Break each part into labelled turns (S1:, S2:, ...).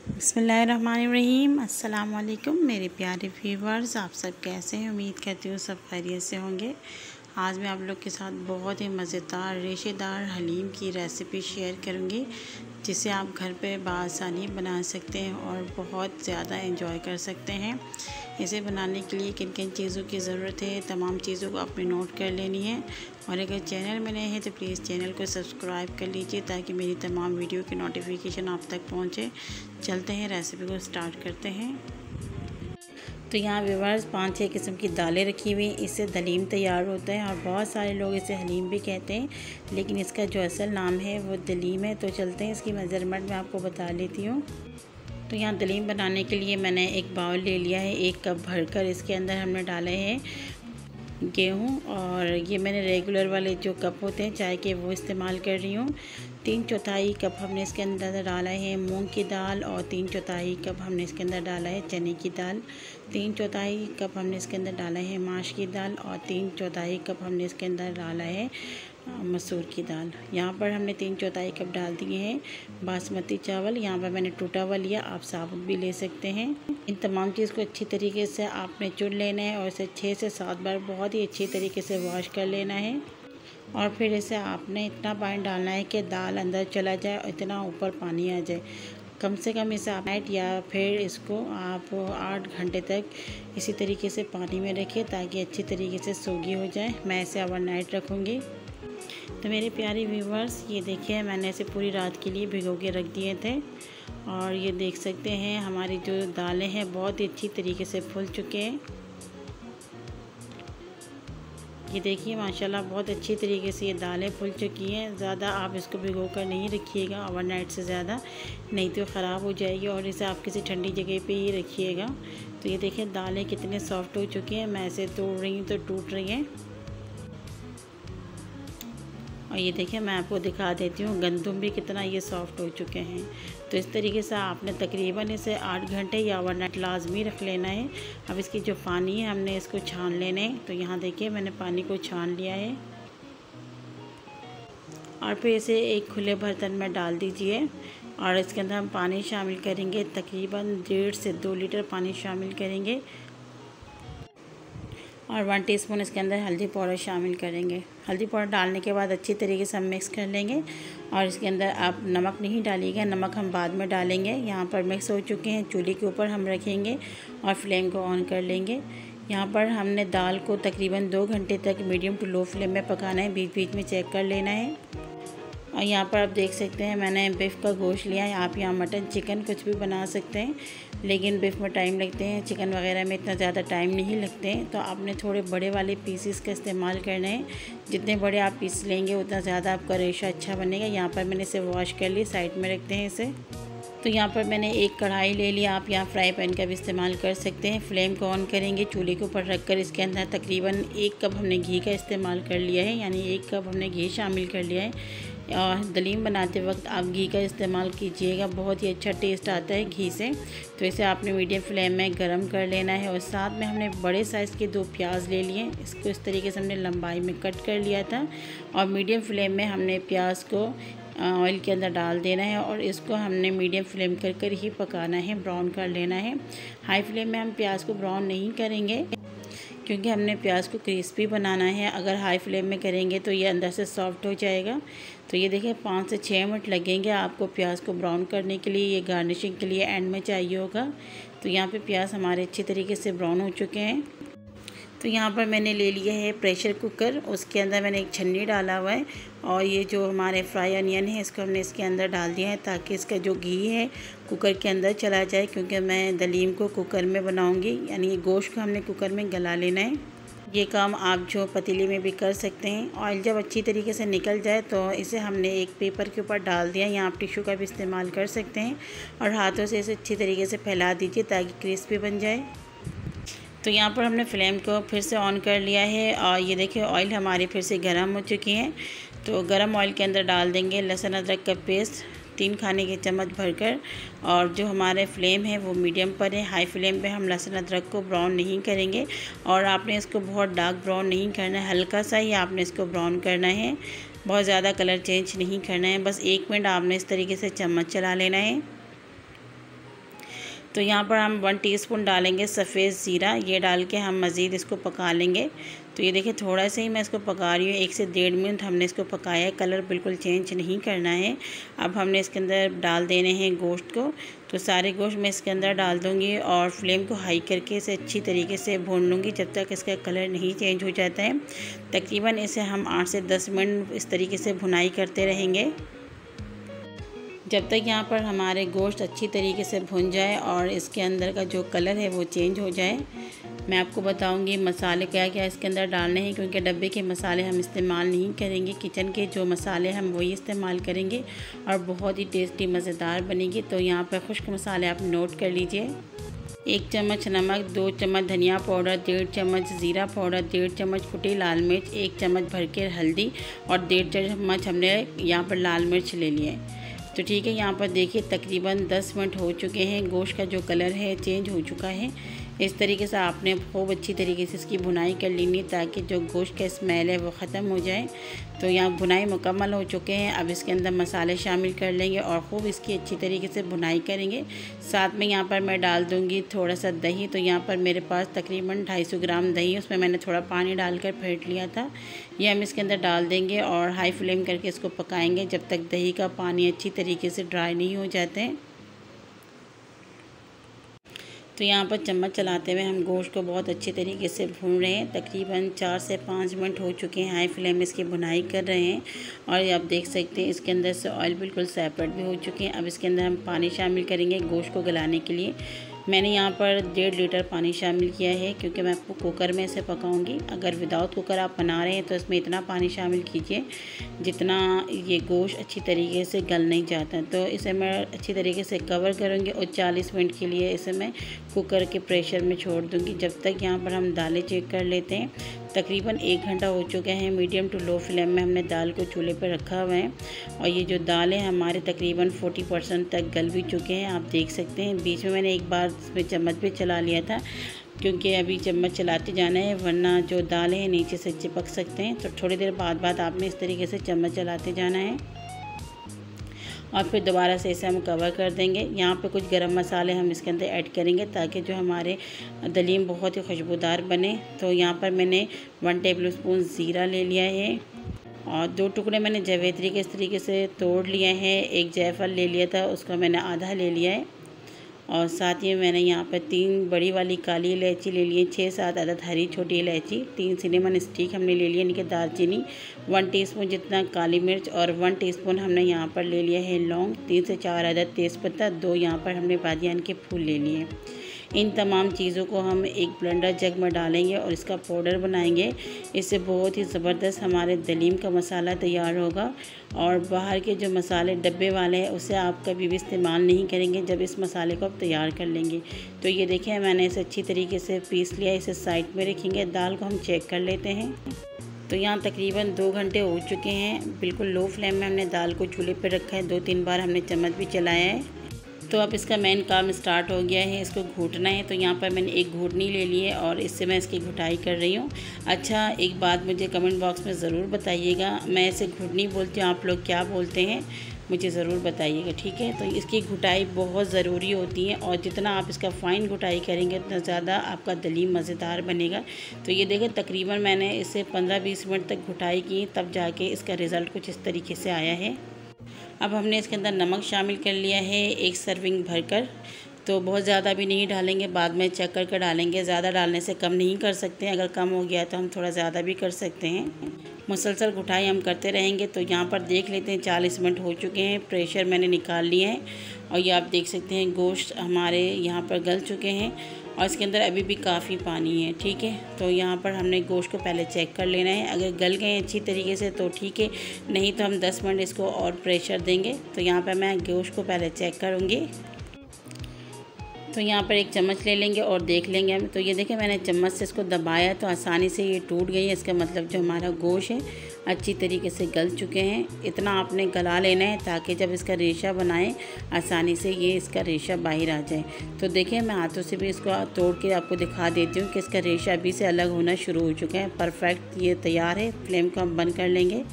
S1: बिस्मिल्लाहिर्रहमानिर्रहीम। अस्सलाम वालेकुम मेरे प्यारे व्यूवर्स, आप सब कैसे हैं? उम्मीद करती हूँ सब खैरियत से होंगे। आज मैं आप लोग के साथ बहुत ही मज़ेदार रेशेदार हलीम की रेसिपी शेयर करूँगी, जिसे आप घर पे बआसानी बना सकते हैं और बहुत ज़्यादा एंजॉय कर सकते हैं। इसे बनाने के लिए किन किन चीज़ों की ज़रूरत है, तमाम चीज़ों को आपने नोट कर लेनी है। और अगर चैनल में नए हैं तो प्लीज़ चैनल को सब्सक्राइब कर लीजिए, ताकि मेरी तमाम वीडियो की नोटिफिकेशन आप तक पहुँचे। चलते हैं, रेसिपी को स्टार्ट करते हैं। तो यहाँ व्यूअर्स 5-6 किस्म की दालें रखी हुई हैं। इससे दलीम तैयार होता है और बहुत सारे लोग इसे हलीम भी कहते हैं, लेकिन इसका जो असल नाम है वो दलीम है। तो चलते हैं, इसकी मेज़रमेंट मैं आपको बता लेती हूँ। तो यहाँ दलीम बनाने के लिए मैंने एक बाउल ले लिया है, 1 कप भरकर। इसके अंदर हमने डाले हैं गेहूँ, और ये मैंने रेगुलर वाले जो कप होते हैं चाय के, वो इस्तेमाल कर रही हूँ। 3/4 कप हमने इसके अंदर डाला है मूंग की दाल, और 3/4 कप हमने इसके अंदर डाला है चने की दाल। 3/4 कप हमने इसके अंदर डाला है माश की दाल, और 3/4 कप हमने इसके अंदर डाला है मसूर की दाल। यहाँ पर हमने 3/4 कप डाल दिए हैं बासमती चावल। यहाँ पर मैंने टूटा हुआ लिया, आप साबुत भी ले सकते हैं। इन तमाम चीज़ को अच्छी तरीके से आपने चुन लेना है और इसे 6 से 7 बार बहुत ही अच्छी तरीके से वॉश कर लेना है। और फिर इसे आपने इतना पानी डालना है कि दाल अंदर चला जाए और इतना ऊपर पानी आ जाए। कम से कम इसे आप नाइट या फिर इसको आप 8 घंटे तक इसी तरीके से पानी में रखिए, ताकि अच्छी तरीके से सोगी हो जाए। मैं इसे ओवरनाइट रखूँगी। तो मेरे प्यारे व्यूवर्स, ये देखिए मैंने इसे पूरी रात के लिए भिगो के रख दिए थे, और ये देख सकते हैं हमारी जो दालें हैं बहुत ही अच्छी तरीके से फूल चुके हैं। ये देखिए माशाल्लाह बहुत अच्छी तरीके से ये दालें फूल चुकी हैं। ज़्यादा आप इसको भिगो कर नहीं रखिएगा ओवरनाइट से ज़्यादा, नहीं तो ख़राब हो जाएगी। और इसे आप किसी ठंडी जगह पे ही रखिएगा। तो ये देखिए दालें कितने सॉफ्ट हो चुकी हैं। मैं इसे तोड़ रही हूँ तो टूट रही हैं। और ये देखिए मैं आपको दिखा देती हूँ गंदुम भी कितना ये सॉफ्ट हो चुके हैं। तो इस तरीके से आपने तकरीबन इसे 8 घंटे या ओवरनाइट लाजमी रख लेना है। अब इसकी जो पानी है हमने इसको छान लेना है। तो यहाँ देखिए मैंने पानी को छान लिया है, और फिर इसे एक खुले बर्तन में डाल दीजिए। और इसके अंदर हम पानी शामिल करेंगे, तकरीबन 1.5 से 2 लीटर पानी शामिल करेंगे। और 1 टीस्पून इसके अंदर हल्दी पाउडर शामिल करेंगे। हल्दी पाउडर डालने के बाद अच्छी तरीके से हम मिक्स कर लेंगे। और इसके अंदर आप नमक नहीं डालिएगा, नमक हम बाद में डालेंगे। यहाँ पर मिक्स हो चुके हैं, चूल्हे के ऊपर हम रखेंगे और फ्लेम को ऑन कर लेंगे। यहाँ पर हमने दाल को तकरीबन 2 घंटे तक मीडियम टू लो फ्लेम में पकाना है, बीच बीच में चेक कर लेना है। और यहाँ पर आप देख सकते हैं मैंने बीफ का गोश्त लिया है। आप यहाँ मटन चिकन कुछ भी बना सकते हैं, लेकिन बीफ में टाइम लगते हैं, चिकन वगैरह में इतना ज़्यादा टाइम नहीं लगते हैं। तो आपने थोड़े बड़े वाले पीसेस का इस्तेमाल करना है। जितने बड़े आप पीस लेंगे उतना ज़्यादा आपका रेशा अच्छा बनेगा। यहाँ पर मैंने इसे वॉश कर लिया, साइड में रखते हैं इसे। तो यहाँ पर मैंने एक कढ़ाई ले लिया, आप यहाँ फ्राई पैन का भी इस्तेमाल कर सकते हैं। फ्लेम को ऑन करेंगे, चूल्हे के ऊपर रखकर इसके अंदर तकरीबन 1 कप हमने घी का इस्तेमाल कर लिया है, यानी 1 कप हमने घी शामिल कर लिया है। और दलीम बनाते वक्त आप घी का इस्तेमाल कीजिएगा, बहुत ही अच्छा टेस्ट आता है घी से। तो इसे आपने मीडियम फ्लेम में गरम कर लेना है। और साथ में हमने बड़े साइज़ के 2 प्याज ले लिए, इसको इस तरीके से हमने लंबाई में कट कर लिया था। और मीडियम फ्लेम में हमने प्याज को ऑयल के अंदर डाल देना है, और इसको हमने मीडियम फ्लेम कर कर ही पकाना है, ब्राउन कर लेना है। हाई फ्लेम में हम प्याज को ब्राउन नहीं करेंगे, क्योंकि हमने प्याज को क्रिस्पी बनाना है। अगर हाई फ्लेम में करेंगे तो ये अंदर से सॉफ्ट हो जाएगा। तो ये देखिए 5 से 6 मिनट लगेंगे आपको प्याज को ब्राउन करने के लिए। ये गार्निशिंग के लिए एंड में चाहिए होगा। तो यहाँ पे प्याज हमारे अच्छी तरीके से ब्राउन हो चुके हैं। तो यहाँ पर मैंने ले लिया है प्रेशर कुकर, उसके अंदर मैंने एक छन्नी डाला हुआ है। और ये जो हमारे फ्राई अनियन है इसको हमने इसके अंदर डाल दिया है, ताकि इसका जो घी है कुकर के अंदर चला जाए, क्योंकि मैं दलीम को कुकर में बनाऊंगी, यानी ये गोश्त को हमने कुकर में गला लेना है। ये काम आप जो पतीले में भी कर सकते हैं। ऑयल जब अच्छी तरीके से निकल जाए तो इसे हमने एक पेपर के ऊपर डाल दिया। यहाँ आप टिश्यू का भी इस्तेमाल कर सकते हैं, और हाथों से इसे अच्छी तरीके से फैला दीजिए ताकि क्रिस्पी बन जाए। तो यहाँ पर हमने फ्लेम को फिर से ऑन कर लिया है, और ये देखिए ऑयल हमारी फिर से गर्म हो चुकी है। तो गर्म ऑयल के अंदर डाल देंगे लहसुन अदरक का पेस्ट 3 खाने के चम्मच भरकर। और जो हमारे फ्लेम है वो मीडियम पर है। हाई फ्लेम पे हम लहसुन अदरक को ब्राउन नहीं करेंगे, और आपने इसको बहुत डार्क ब्राउन नहीं करना है, हल्का सा ही आपने इसको ब्राउन करना है। बहुत ज़्यादा कलर चेंज नहीं करना है, बस 1 मिनट आपने इस तरीके से चम्मच चला लेना है। तो यहाँ पर हम 1 टीस्पून डालेंगे सफ़ेद ज़ीरा। ये डाल के हम मज़ीद इसको पका लेंगे। तो ये देखिए थोड़ा सा ही मैं इसको पका रही हूँ, 1 से 1.5 मिनट हमने इसको पकाया है। कलर बिल्कुल चेंज नहीं करना है। अब हमने इसके अंदर डाल देने हैं गोश्त को। तो सारे गोश्त मैं इसके अंदर डाल दूँगी और फ्लेम को हाई करके इसे अच्छी तरीके से भून लूँगी जब तक इसका कलर नहीं चेंज हो जाता है। तकरीबन इसे हम 8 से 10 मिनट इस तरीके से भुनाई करते रहेंगे जब तक यहाँ पर हमारे गोश्त अच्छी तरीके से भुन जाए और इसके अंदर का जो कलर है वो चेंज हो जाए। मैं आपको बताऊंगी मसाले क्या क्या इसके अंदर डालने हैं, क्योंकि डब्बे के मसाले हम इस्तेमाल नहीं करेंगे। किचन के जो मसाले हम वही इस्तेमाल करेंगे और बहुत ही टेस्टी मज़ेदार बनेगी। तो यहाँ पर खुश्क मसाले आप नोट कर लीजिए। 1 चम्मच नमक, 2 चम्मच धनिया पाउडर, 1.5 चम्मच ज़ीरा पाउडर, 1.5 चम्मच कुटी लाल मिर्च, 1 चम्मच भर के हल्दी और 1.5 चम्मच हमने यहाँ पर लाल मिर्च ले लिए। तो ठीक है, यहाँ पर देखिए तकरीबन 10 मिनट हो चुके हैं। गोश्त का जो कलर है चेंज हो चुका है। इस तरीके से आपने खूब अच्छी तरीके से इसकी भुनाई कर लेनी है ताकि जो गोश्त का स्मेल है वो ख़त्म हो जाए। तो यहाँ भुनाई मुकम्मल हो चुके हैं। अब इसके अंदर मसाले शामिल कर लेंगे और ख़ूब इसकी अच्छी तरीके से भुनाई करेंगे। साथ में यहाँ पर मैं डाल दूँगी थोड़ा सा दही। तो यहाँ पर मेरे पास तकरीबन 250 ग्राम दही, उसमें मैंने थोड़ा पानी डालकर फेंट लिया था। ये हम इसके अंदर डाल देंगे और हाई फ्लेम करके इसको पकाएंगे जब तक दही का पानी अच्छी तरीके से ड्राई नहीं हो जाते हैं। तो यहाँ पर चम्मच चलाते हुए हम गोश्त को बहुत अच्छी तरीके से भून रहे हैं। तकरीबन 4 से 5 मिनट हो चुके हैं। हाई फ्लेम में इसकी भुनाई कर रहे हैं और ये आप देख सकते हैं इसके अंदर से ऑयल बिल्कुल सेपरेट भी हो चुके हैं। अब इसके अंदर हम पानी शामिल करेंगे गोश्त को गलाने के लिए। मैंने यहाँ पर 1.5 लीटर पानी शामिल किया है क्योंकि मैं कुकर में इसे पकाऊंगी। अगर विदाउट कुकर आप बना रहे हैं तो इसमें इतना पानी शामिल कीजिए जितना ये गोश्त अच्छी तरीके से गल नहीं जाता। तो इसे मैं अच्छी तरीके से कवर करूँगी और 40 मिनट के लिए इसे मैं कुकर के प्रेशर में छोड़ दूँगी। जब तक यहाँ पर हम दालें चेक कर लेते हैं। तकरीबन 1 घंटा हो चुका है। मीडियम टू लो फ्लेम में हमने दाल को चूल्हे पर रखा हुआ है और ये जो दाल है हमारे तकरीबन 40% तक गल भी चुके हैं। आप देख सकते हैं बीच में मैंने एक बार इसमें चम्मच भी चला लिया था क्योंकि अभी चम्मच चलाते जाना है वरना जो दालें हैं नीचे से चिपक सकते हैं। तो थोड़ी देर बाद आपने इस तरीके से चम्मच चलाते जाना है और फिर दोबारा से इसे हम कवर कर देंगे। यहाँ पे कुछ गरम मसाले हम इसके अंदर ऐड करेंगे ताकि जो हमारे दलीम बहुत ही खुशबूदार बने। तो यहाँ पर मैंने 1 टेबल स्पून ज़ीरा ले लिया है और 2 टुकड़े मैंने जावित्री के इस तरीके से तोड़ लिए हैं। 1 जायफल ले लिया था, उसका मैंने आधा ले लिया है और साथ ही मैंने यहाँ पर 3 बड़ी वाली काली इलायची ले ली है, 6-7 अदद हरी छोटी इलायची, 3 सिनेमन स्टिक हमने ले लिया यानी कि दालचीनी, 1 टीस्पून जितना काली मिर्च और 1 टीस्पून हमने यहाँ पर ले लिया है लौंग, 3 से 4 अदद तेज़पत्ता, 2 यहाँ पर हमने बादियान के फूल ले लिए। इन तमाम चीज़ों को हम एक ब्लेंडर जग में डालेंगे और इसका पाउडर बनाएंगे। इससे बहुत ही ज़बरदस्त हमारे दलीम का मसाला तैयार होगा और बाहर के जो मसाले डब्बे वाले हैं उसे आप कभी भी इस्तेमाल नहीं करेंगे जब इस मसाले को आप तैयार कर लेंगे। तो ये देखिए मैंने इसे अच्छी तरीके से पीस लिया, इसे साइड में रखेंगे। दाल को हम चेक कर लेते हैं। तो यहाँ तकरीबन 2 घंटे हो चुके हैं। बिल्कुल लो फ्लेम में हमने दाल को चूल्हे पर रखा है, 2-3 बार हमने चम्मच भी चलाया है। तो अब इसका मेन काम स्टार्ट हो गया है, इसको घूटना है। तो यहाँ पर मैंने एक घूटनी ले ली है और इससे मैं इसकी घुटाई कर रही हूँ। अच्छा, एक बात मुझे कमेंट बॉक्स में ज़रूर बताइएगा, मैं इसे घुटनी बोलती हूँ, आप लोग क्या बोलते हैं मुझे ज़रूर बताइएगा, ठीक है। तो इसकी घुटाई बहुत ज़रूरी होती है और जितना आप इसका फ़ाइन घुटाई करेंगे उतना ज़्यादा आपका दलीम मज़ेदार बनेगा। तो ये देखें तकरीबन मैंने इसे 15-20 मिनट तक घुटाई की, तब जाके इसका रिज़ल्ट कुछ इस तरीके से आया है। अब हमने इसके अंदर नमक शामिल कर लिया है 1 सर्विंग भरकर। तो बहुत ज़्यादा भी नहीं डालेंगे, बाद में चेक करके डालेंगे। ज़्यादा डालने से कम नहीं कर सकते, अगर कम हो गया तो हम थोड़ा ज़्यादा भी कर सकते हैं। मुसलसल घुटाई हम करते रहेंगे। तो यहाँ पर देख लेते हैं 40 मिनट हो चुके हैं, प्रेशर मैंने निकाल लिया है और ये आप देख सकते हैं गोश्त हमारे यहाँ पर गल चुके हैं और इसके अंदर अभी भी काफ़ी पानी है, ठीक है। तो यहाँ पर हमने गोश्त को पहले चेक कर लेना है, अगर गल गए अच्छी तरीके से तो ठीक है, नहीं तो हम 10 मिनट इसको और प्रेशर देंगे। तो यहाँ पर मैं गोश्त को पहले चेक करूँगी। तो यहाँ पर एक चम्मच ले लेंगे और देख लेंगे हम। तो ये देखें मैंने चम्मच से इसको दबाया तो आसानी से ये टूट गई है। इसका मतलब जो हमारा गोश्त है अच्छी तरीके से गल चुके हैं। इतना आपने गला लेना है ताकि जब इसका रेशा बनाएं आसानी से ये इसका रेशा बाहर आ जाए। तो देखिए मैं हाथों से भी इसको तोड़ के आपको दिखा देती हूँ कि इसका रेशा अभी से अलग होना शुरू हो चुका है। परफेक्ट ये तैयार है। फ्लेम को हम बंद कर लेंगे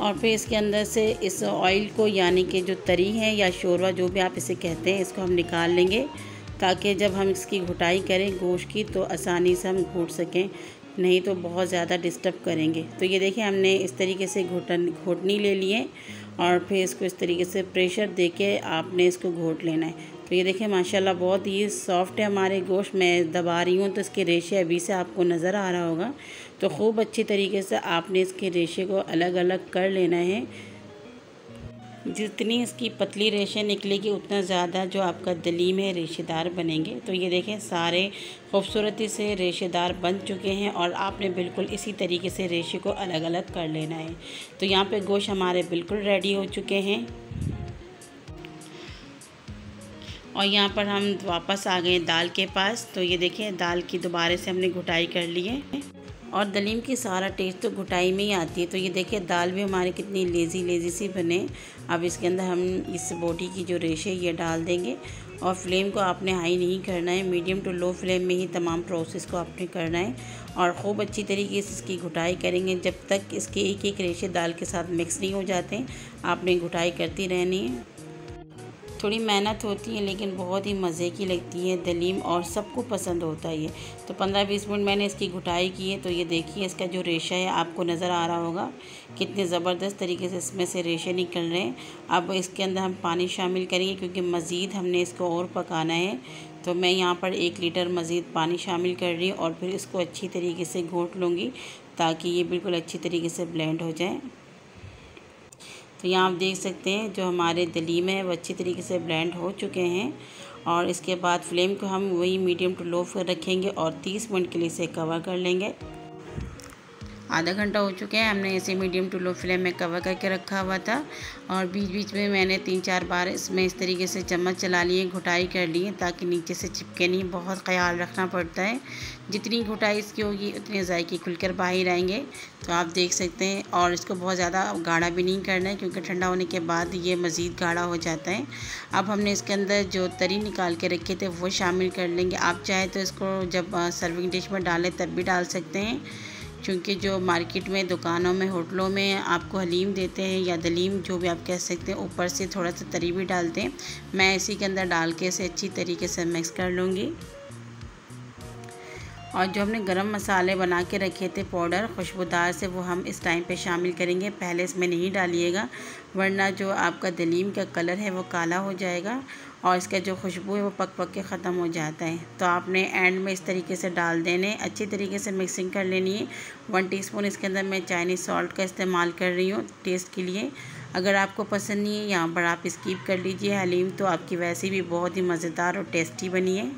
S1: और फिर इसके अंदर से इस ऑयल को, यानी कि जो तरी है या शोरवा जो भी आप इसे कहते हैं, इसको हम निकाल लेंगे ताकि जब हम इसकी घुटाई करें गोश्त की तो आसानी से हम घोट सकें, नहीं तो बहुत ज़्यादा डिस्टर्ब करेंगे। तो ये देखिए हमने इस तरीके से घोटनी ले लिए और फिर इसको इस तरीके से प्रेशर देके आपने इसको घोट लेना है। तो ये देखिए माशाल्लाह बहुत ही सॉफ्ट है हमारे गोश्त। मैं दबा रही हूँ तो इसके रेशे अभी से आपको नज़र आ रहा होगा। तो खूब अच्छी तरीके से आपने इसके रेशे को अलग अलग कर लेना है। जितनी इसकी पतली रेशे निकलेगी उतना ज़्यादा जो आपका दलीम है रेशेदार बनेंगे। तो ये देखें सारे खूबसूरती से रेशेदार बन चुके हैं और आपने बिल्कुल इसी तरीके से रेशे को अलग अलग कर लेना है। तो यहाँ पे गोश्त हमारे बिल्कुल रेडी हो चुके हैं और यहाँ पर हम वापस आ गए दाल के पास। तो ये देखिए दाल की दोबारा से हमने घुटाई कर ली है और दलीम की सारा टेस्ट तो घुटाई में ही आती है। तो ये देखिए दाल भी हमारी कितनी लेज़ी सी बने। अब इसके अंदर हम इस बोटी की जो रेशे ये डाल देंगे और फ्लेम को आपने हाई नहीं करना है, मीडियम टू लो फ्लेम में ही तमाम प्रोसेस को आपने करना है और ख़ूब अच्छी तरीके से इसकी घुटाई करेंगे जब तक इसके एक एक रेशे दाल के साथ मिक्स नहीं हो जाते। आपने घुटाई करती रहनी है। थोड़ी मेहनत होती है लेकिन बहुत ही मज़े की लगती है दलीम और सबको पसंद होता है ये। तो 15-20 मिनट मैंने इसकी घुटाई की है। तो ये देखिए इसका जो रेशा है आपको नज़र आ रहा होगा कितने ज़बरदस्त तरीके से इसमें से रेशे निकल रहे हैं। अब इसके अंदर हम पानी शामिल करेंगे क्योंकि मज़ीद हमने इसको और पकाना है। तो मैं यहाँ पर 1 लीटर मज़ीद पानी शामिल कर रही हूँ और फिर इसको अच्छी तरीके से घोट लूँगी ताकि ये बिल्कुल अच्छी तरीके से ब्लेंड हो जाए। तो यहाँ आप देख सकते हैं जो हमारे दलीम है वो अच्छी तरीके से ब्लेंड हो चुके हैं और इसके बाद फ्लेम को हम वही मीडियम टू लो पर रखेंगे और 30 मिनट के लिए इसे कवर कर लेंगे। आधा घंटा हो चुके हैं, हमने इसे मीडियम टू लो फ्लेम में कवर करके रखा हुआ था और बीच बीच में मैंने 3-4 बार इसमें इस तरीके से चम्मच चला लिए, घुटाई कर ली है ताकि नीचे से चिपके नहीं। बहुत ख्याल रखना पड़ता है, जितनी घुटाई इसकी होगी उतने जायके खुलकर बाहर आएंगे। तो आप देख सकते हैं और इसको बहुत ज़्यादा गाढ़ा भी नहीं करना है क्योंकि ठंडा होने के बाद ये मज़ीद गाढ़ा हो जाता है। अब हमने इसके अंदर जो तरी निकाल के रखे थे वो शामिल कर लेंगे। आप चाहे तो इसको जब सर्विंग डिश में डालें तब भी डाल सकते हैं क्योंकि जो मार्केट में, दुकानों में, होटलों में आपको हलीम देते हैं या दलीम जो भी आप कह सकते हैं, ऊपर से थोड़ा सा तरी भी डालते हैं। मैं इसी के अंदर डाल के इसे अच्छी तरीके से मिक्स कर लूँगी। और जो हमने गरम मसाले बना के रखे थे पाउडर खुशबूदार से, वो हम इस टाइम पे शामिल करेंगे। पहले इसमें नहीं डालिएगा वरना जो आपका दलीम का कलर है वो काला हो जाएगा और इसका जो खुशबू है वो पक पक के ख़त्म हो जाता है। तो आपने एंड में इस तरीके से डाल देने, अच्छी तरीके से मिक्सिंग कर लेनी है। 1 टीस्पून इसके अंदर मैं चाइनीज़ सॉल्ट का इस्तेमाल कर रही हूँ टेस्ट के लिए। अगर आपको पसंद नहीं है यहाँ पर आप स्किप कर लीजिए हलीम, तो आपकी वैसे भी बहुत ही मज़ेदार और टेस्टी बनी है।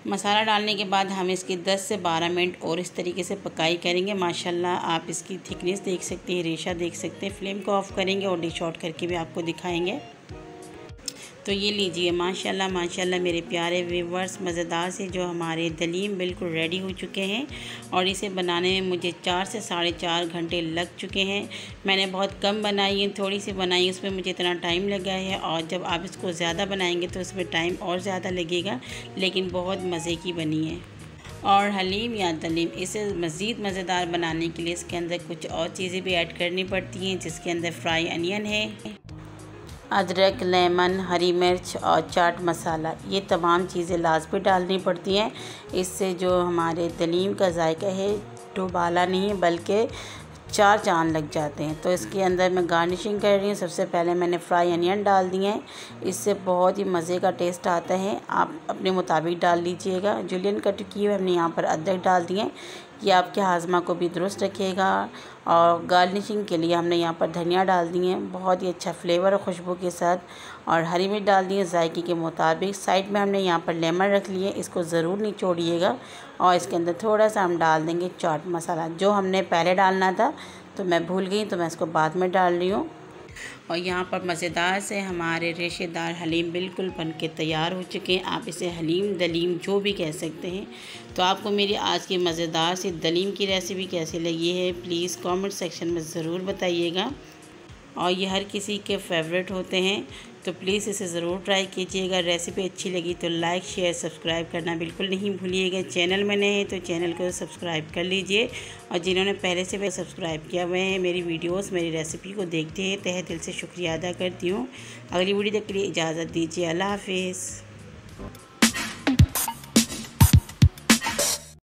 S1: मसाला डालने के बाद हम इसकी 10 से 12 मिनट और इस तरीके से पकाई करेंगे। माशाल्लाह आप इसकी थिकनेस देख सकते हैं, रेशा देख सकते हैं। फ्लेम को ऑफ़ करेंगे और डिश आउट करके भी आपको दिखाएंगे। तो ये लीजिए माशाल्लाह माशाल्लाह मेरे प्यारे व्यूवर्स, मज़ेदार से जो हमारे दलीम बिल्कुल रेडी हो चुके हैं और इसे बनाने में मुझे 4 से 4.5 घंटे लग चुके हैं। मैंने बहुत कम बनाई है, थोड़ी सी बनाई, उसमें मुझे इतना टाइम लगा है और जब आप इसको ज़्यादा बनाएंगे तो इसमें टाइम और ज़्यादा लगेगा, लेकिन बहुत मज़े की बनी है। और हलीम या दलीम इसे मज़ीद मज़ेदार बनाने के लिए इसके अंदर कुछ और चीज़ें भी ऐड करनी पड़ती हैं, जिसके अंदर फ्राई अनियन है, अदरक, लेमन, हरी मिर्च और चाट मसाला, ये तमाम चीज़ें लाजमी डालनी पड़ती हैं। इससे जो हमारे दलीम का जायका है डुबाला नहीं बल्कि 4 चांद लग जाते हैं। तो इसके अंदर मैं गार्निशिंग कर रही हूँ। सबसे पहले मैंने फ्राई अनियन डाल दिए हैं, इससे बहुत ही मज़े का टेस्ट आता है। आप अपने मुताबिक डाल लीजिएगा। जुलियन कट किए हुए हमने यहाँ पर अदरक डाल दिए हैं, ये आपके हाजमा को भी दुरुस्त रखेगा। और गार्निशिंग के लिए हमने यहाँ पर धनिया डाल दिए हैं, बहुत ही अच्छा फ्लेवर और खुशबू के साथ, और हरी मिर्च डाल दी है जायके के मुताबिक। साइड में हमने यहाँ पर लेमन रख लिए, इसको ज़रूर निचोड़िएगा। और इसके अंदर थोड़ा सा हम डाल देंगे चाट मसाला, जो हमने पहले डालना था तो मैं भूल गई, तो मैं इसको बाद में डाल रही हूँ। और यहाँ पर मज़ेदार से हमारे रेशेदार हलीम बिल्कुल बन के तैयार हो चुके हैं। आप इसे हलीम, दलीम जो भी कह सकते हैं। तो आपको मेरी आज की मज़ेदार सी दलीम की रेसिपी कैसी लगी है प्लीज़ कमेंट सेक्शन में ज़रूर बताइएगा। और ये हर किसी के फेवरेट होते हैं। तो प्लीज़ इसे ज़रूर ट्राई कीजिएगा। रेसिपी अच्छी लगी तो लाइक शेयर सब्सक्राइब करना बिल्कुल नहीं भूलिएगा। चैनल में नए हैं तो चैनल को सब्सक्राइब कर लीजिए, और जिन्होंने पहले से सब्सक्राइब किया हुए हैं मेरी वीडियोस मेरी रेसिपी को देखते हैं, तहे दिल से शुक्रिया अदा करती हूँ। अगली वीडियो तक के लिए इजाज़त दीजिए। अल्लाह हाफिज़।